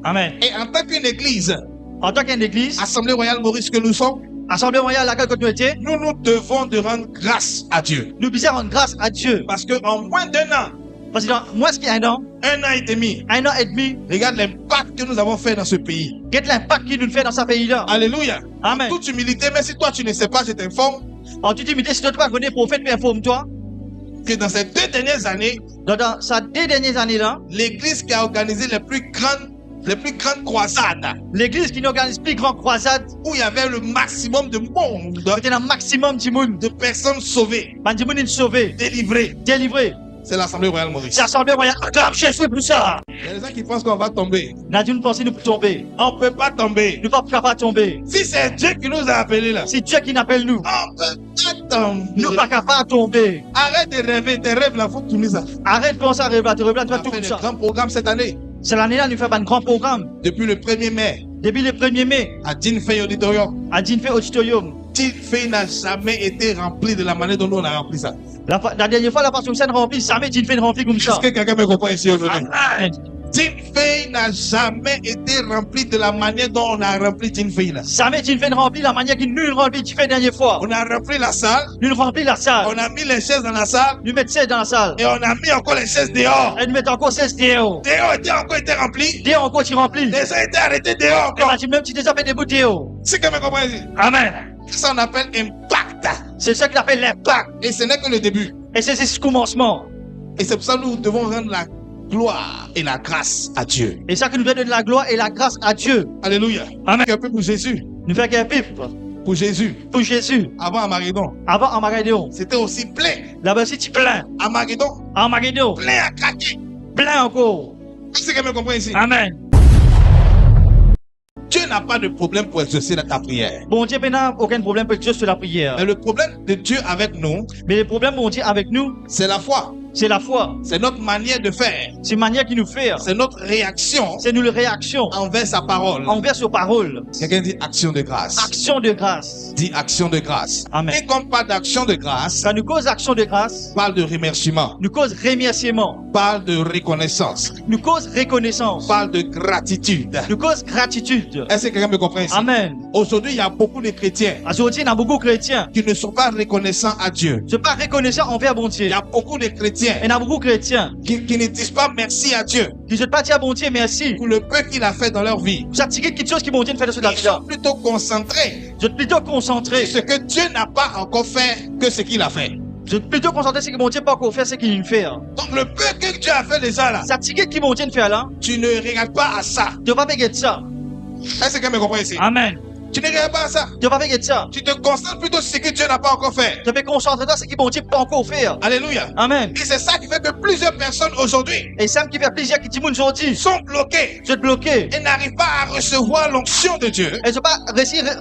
Amen. Et en tant qu'une église, En tant qu'une église, Assemblée Royale Maurice que nous sommes, Assemblée royale à laquelle nous étions, nous devons de rendre grâce à Dieu. nous devons rendre grâce à Dieu. Parce qu'en moins d'un an, Parce que dans moins qu'un an et demi, et demi, regarde l'impact que nous avons fait dans ce pays. quel est l'impact qu'il nous fait dans ce pays-là? Alléluia. Amen. En toute humilité, mais si toi tu ne sais pas, je t'informe En toute humilité, si tu ne pas connaître prophète, mais informe-toi. que dans ces 2 dernières années, Dans ces 2 dernières années-là, l'église qui a organisé les plus grandes croisades, l'église qui n'organise plus grande croisade, où il y avait le maximum de monde, c'était un maximum de monde, de personnes sauvées, de monde sauvés, délivrées, délivrés. c'est l'Assemblée Royale Maurice. C'est l'Assemblée royale. Acclame Jésus pour ça. Il y a des gens qui pensent qu'on va tomber. Nous avons une pensée, nous pouvons tomber. On ne peut pas tomber. Nous ne pouvons pas tomber. Si c'est Dieu qui nous a appelés là, C'est Dieu qui nous appelle nous. on ne peut pas tomber. Nous ne pouvons pas tomber. Arrête de rêver, tes rêves là, faut que tu nous as Arrête de penser à rêver, tu fait vas tout de ça. grands programmes cette année. C'est l'année-là, nous faisons un grand programme. Depuis le 1er mai, Depuis le 1er mai, à Dinfei Auditorium, à Dinfei Auditorium. Dinfei n'a jamais été rempli de la manière dont nous on a rempli ça. La dernière fois, la passion scène remplie, jamais Dinfei rempli comme Est-ce ça. que quelqu'un me comprend ici aujourd'hui? Amen. Dinfei n'a jamais été rempli de la manière dont on a rempli Dinfei là. Jamais Dinfei rempli la manière qu'il nous remplit Dinfei la dernière fois. On a rempli la salle, Nous remplit la salle. on a mis les chaises dans la salle Nous mettons 16 dans la salle. et on a mis encore les chaises dehors. Et nous mettons encore 16 dehors. Dehors était encore été rempli. Dehors encore, tu remplis. Les gens étaient arrêtés dehors Et encore. même tu déjà fait des bouts dehors. C'est que me comprend ici. Amen. Ça on appelle impact. C'est ça qu'il appelle l'impact. Et ce n'est que le début. Et c'est ce commencement. Et c'est pour ça que nous devons rendre la gloire et la grâce à Dieu. Et ça qui nous donne la gloire et la grâce à Dieu. Alléluia. Amen. Un peu pour Jésus. Nous faisons qu'un pipe Pour Jésus. pour Jésus. Avant Armageddon. Avant Armageddon. C'était aussi plein. Là-bas, si tu plein. Armageddon. Armageddon. Plein à craquer. Plein encore. Est-ce que me comprend ici? Amen. Dieu n'a pas de problème pour exaucer ta prière. Bon Dieu n'a aucun problème avec Dieu sur la prière. Mais le problème de Dieu avec nous, Mais le problème, bon Dieu, avec nous, c'est la foi. c'est la foi. C'est notre manière de faire. C'est une manière qui nous fait. C'est notre réaction C'est nous la réaction envers sa parole. envers ses paroles. Quelqu'un dit action de grâce. Action de grâce. Dit action de grâce. Amen. Et comme pas d'action de grâce, Quand nous cause action de grâce, parle de remerciement, nous cause remerciement, parle de reconnaissance, nous cause reconnaissance, parle de gratitude. nous cause gratitude. Est-ce que quelqu'un me comprend ici? Amen. Aujourd'hui, il y a beaucoup de chrétiens Aujourd'hui, il y a beaucoup de chrétiens qui ne sont pas reconnaissants à Dieu. ne sont pas reconnaissants envers bon Dieu. Il y a beaucoup de chrétiens Il y a beaucoup de chrétiens qui ne disent pas merci à Dieu qui ne sont pas dire bon Dieu merci. pour le peu qu'il a fait dans leur vie. Ça tire quelque chose qui bon Dieu fait dans la Ils vie. sont plutôt concentrés Je suis plutôt concentré. sur ce que Dieu n'a pas encore fait que ce qu'il a fait. Je suis plutôt concentré sur ce que mon Dieu n'a pas encore fait, ce qu'il fait. Donc le peu que Dieu a fait déjà là, Ça tire qui mon Dieu fait là. tu ne regardes pas à ça. Tu ne vas pas regarder ça. Est-ce que quelqu'un me comprend ici? Amen. Tu ne regardes pas à ça. Tu ne vas pas regarder ça. Tu te concentres plutôt sur ce que Dieu n'a pas encore fait. Tu vas te concentrer sur ce que mon Dieu n'a pas encore fait. Alléluia. Amen. Et c'est ça qui fait que plusieurs personnes aujourd'hui Et ça qui fait plaisir qui dit aujourd'hui. sont bloquées Je te bloqué. et n'arrivent pas à recevoir l'onction de Dieu Elles ne pas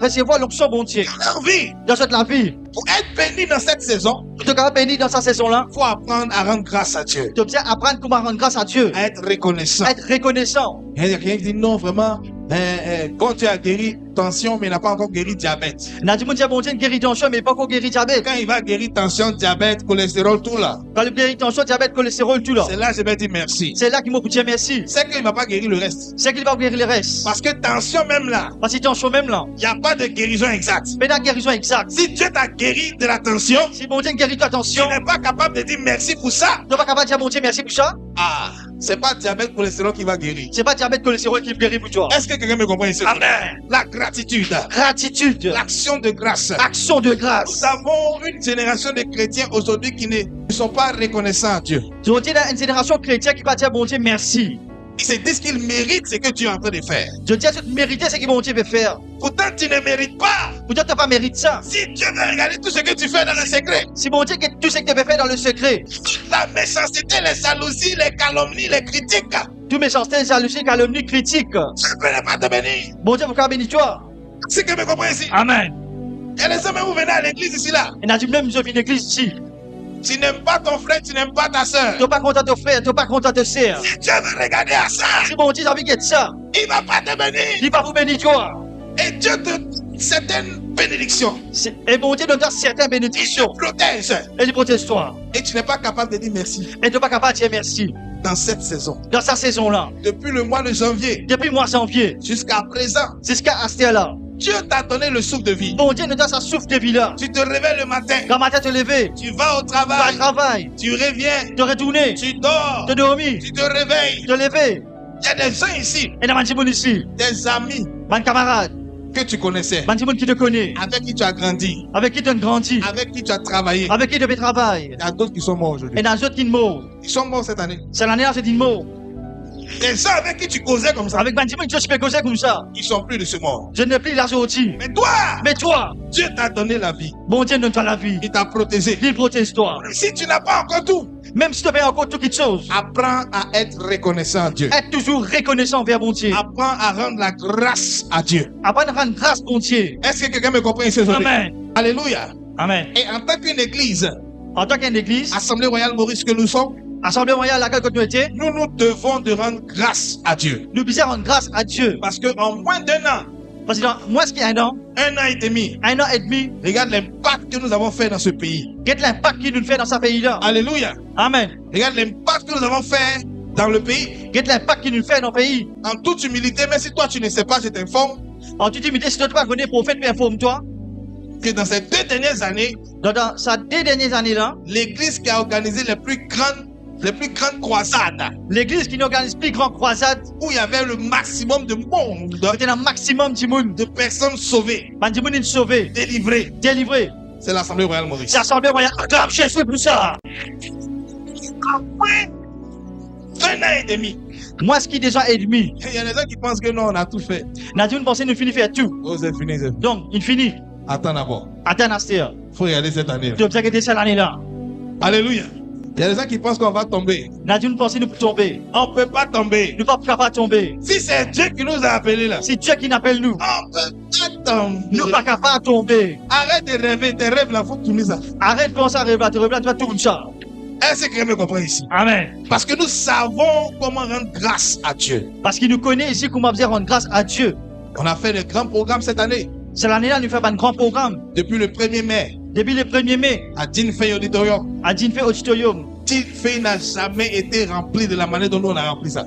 recevoir l'onction bon Dieu. dans leur vie. Dans cette la vie. Pour être béni dans cette saison, Tu dois béni dans cette saison-là. il faut apprendre à rendre grâce à Dieu, Tu dois apprendre comment rendre grâce à Dieu. à être reconnaissant. Être reconnaissant. Il y a quelqu'un qui dit non, vraiment, quand tu as guéri tension, mais il n'a pas encore guéri diabète. N'a dit mon Dieu, bon Dieu, guérit tension, mais pas encore guéri diabète. Quand il va guérir tension, diabète, cholestérol, tout là, Quand le guérit tension, diabète, cholestérol, tout là. c'est là que je vais dire merci. C'est là qu'il m'a dit merci. C'est qu'il ne m'a pas guéri le reste. C'est qu'il va guérir le reste. Parce que tension même là, Parce que tension même là. il n'y a pas de guérison exacte. Mais la guérison exacte. Si Dieu t'a guéri de la tension, Si bon Dieu guérit ta tu tension, n'es pas capable de dire merci pour ça. tu n'es pas capable de dire bon Dieu merci pour ça. Ah, c'est pas diabète, cholestérol qui va guérir. C'est pas diabète, cholestérol qui guérit pour toi. Est-ce que quelqu'un me comprend ici? Amen. La gratitude, Gratitude. l'action de grâce. Action de grâce. Nous avons une génération de chrétiens aujourd'hui qui ne sont pas reconnaissants à Dieu. Aujourd'hui, il y a une génération chrétienne qui va dire bon Dieu merci. Ils se disent qu'ils méritent ce que Dieu est en train de faire. Je dis à tu mérites ce que bon Dieu veut faire. Pourtant, tu ne mérites pas. Pour dire tu n'as pas mérité ça. Si Dieu veut regarder tout ce que tu fais dans le secret, Si bon Dieu que tout ce que tu veux faire dans le secret, la méchanceté, les jalousies, les calomnies, les critiques, tout méchanceté, jalousie, calomnie, critique. je ne peux pas te bénir. Bon Dieu, pourquoi bénir toi? C'est que me comprends ici. Amen. Et les hommes, vous venez à l'église ici là. Et n'a dit même je viens l'église ici. Tu n'aimes pas ton frère, tu n'aimes pas ta soeur. Tu n'es pas content de ton frère, tu n'es pas content de ta sœur. Si Dieu veut regarder à ça, Si bon Dieu a envie de ça, il ne va pas te bénir. il va vous bénir toi. Et Dieu te... Certaines bénédictions. Et bon Dieu donne certaines Il bénédictions. te protège. Et il protège toi. Et tu n'es pas capable de dire merci Et tu n'es pas capable de dire merci. dans cette saison. Dans sa saison-là, Depuis le mois de janvier depuis le mois de janvier, jusqu'à présent, jusqu'à ce là, Dieu t'a donné le souffle de vie. bon Dieu nous donne sa souffle de vie là. Tu te réveilles le matin, Quand matin te lever, tu vas au tu vas au travail, travail, tu reviens, te retourner, tu dors, te dormir, tu te réveilles. te lever. Il y a des gens ici, Et dans mon ici, des amis mon camarade, que tu connaissais, mon qui te connaît, avec qui tu as grandi, avec qui tu as grandi, avec qui tu as travaillé. avec qui tu fais travail. Il y a d'autres qui sont morts aujourd'hui. Et dans les autres qui mourent. Ils sont morts cette année. C'est l'année là, c'est une mort. Les gens avec qui tu causais comme ça, Avec mon qui je fais causer comme ça. ils sont plus de ce monde. Je n'ai plus l'argent aussi. Mais toi, Mais toi, Dieu t'a donné la vie. bon Dieu donne-toi la vie. Il t'a protégé. Il protège toi. Si tu n'as pas encore tout, Même si tu fais encore toutes les choses, apprends à être reconnaissant à Dieu. être toujours reconnaissant envers bon Dieu. Apprends à rendre la grâce à Dieu. Apprends à rendre grâce bon Dieu. Est-ce que quelqu'un me comprend ici aujourd'hui? Amen. Alléluia. Amen. Et en tant qu'une église, En tant qu'une église, Assemblée Royale Maurice que nous sommes, Assemblée royale à laquelle nous étions, nous devons de rendre grâce à Dieu. nous puissions rendre grâce à Dieu. Parce qu'en moins d'un an, Parce que dans moins qu'il y a un an et demi, et demi, regarde l'impact que nous avons fait dans ce pays. quel est l'impact qu'il nous fait dans ce pays-là. Alléluia. Amen. Regarde l'impact que nous avons fait dans le pays. Quel est l'impact qu'il nous fait dans le pays. En toute humilité, mais si toi tu ne sais pas, je t'informe En toute humilité, si tu ne pas connaître prophète, puis informe-toi. que dans ces 2 dernières années, Dans ces 2 dernières années-là, l'église qui a organisé les plus grandes croisades, l'église qui n'organise plus grande croisade, où il y avait le maximum de monde, c'était un maximum de monde. de personnes sauvées, Man, du monde est sauvé, délivrées, délivré. c'est l'Assemblée Royale Maurice. C'est l'Assemblée royale. Acclame Jésus pour ça. Après 1 an et demi, Moi, ce qui est déjà ennemi, il y a des gens qui pensent que non, on a tout fait. n'a dit une pensée, nous finit faire tout. Oh, c'est fini, c'est fini. Donc, il finit. Attends d'abord. Attends, Nastir. Il faut regarder cette année. Tu observes que c'est l'année-là. Alléluia. Il y a des gens qui pensent qu'on va tomber. N'a dit une pensée, nous pouvons tomber. On ne peut pas tomber. Nous ne pouvons pas tomber. Si c'est Dieu qui nous a appelés là, C'est Dieu qui nous appelle nous. on ne peut pas tomber. Nous ne pouvons pas tomber. Arrête de rêver, tes rêves là, il faut que tu mises ça. Arrête de penser à rêver, tu vas tout ça. Est-ce que quelqu'un me comprend ici? Amen. Parce que nous savons comment rendre grâce à Dieu. Parce qu'il nous connaît ici comment faisait rendre grâce à Dieu. On a fait de grands programmes cette année. C'est l'année-là, nous faisons un grand programme. Depuis le 1er mai, Depuis le 1er mai, à Dinfei Auditorium. à Dinfei Auditorium. Dinfei n'a jamais été rempli de la manière dont nous on a rempli ça.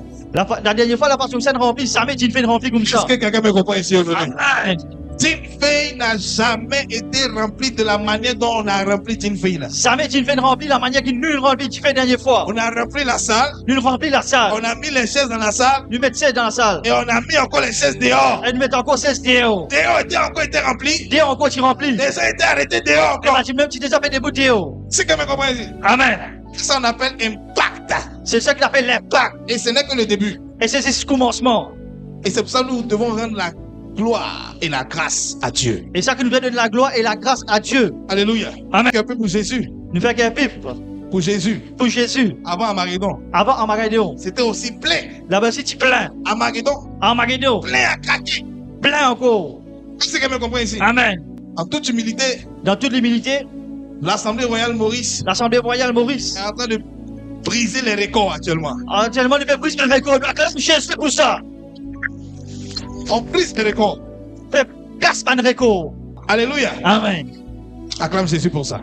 La dernière fois, la passion scène remplie, jamais Dinfei rempli comme ça. Est-ce que quelqu'un me comprend ici aujourd'hui? Amen. Dinfei n'a jamais été rempli de la manière dont on a rempli Dinfei là. Jamais Dinfei rempli la manière qu'il nous remplit Dinfei la dernière fois. On a rempli la salle, Nous remplit la salle. on a mis les chaises dans la salle Nous mettons 16 dans la salle. et on a mis encore les chaises dehors. Et nous mettons encore 16 dehors. Dehors était encore été rempli. Dehors encore, tu remplis. Les gens étaient arrêtés dehors Et encore. même si tu déjà fait des bouts dehors. C'est que me comprend ici. Amen. Ça on appelle impact. C'est ça qu'il appelle l'impact. Et ce n'est que le début. Et c'est ce commencement. Et c'est pour ça que nous devons rendre la gloire et la grâce à Dieu. Et ça que nous devons donner la gloire et la grâce à Dieu. Alléluia. Amen. Un peu pour Jésus. Nous faisons qu'un pipe Pour Jésus. pour Jésus. Avant Armageddon. Avant Armageddon. C'était aussi plein. Là-bas, si tu plein. Armageddon. Armageddon. Plein à craquer. Plein encore. C'est que me comprend ici. Amen. En toute humilité, Dans toute l'humilité, l'Assemblée Royale Maurice l'Assemblée royale Maurice. est en train de briser les records actuellement. Actuellement, nous faisons plus que record. Acclame Jésus pour ça. On brise les records. Fait casse pas de record. Alléluia. Amen. Acclame Jésus pour ça.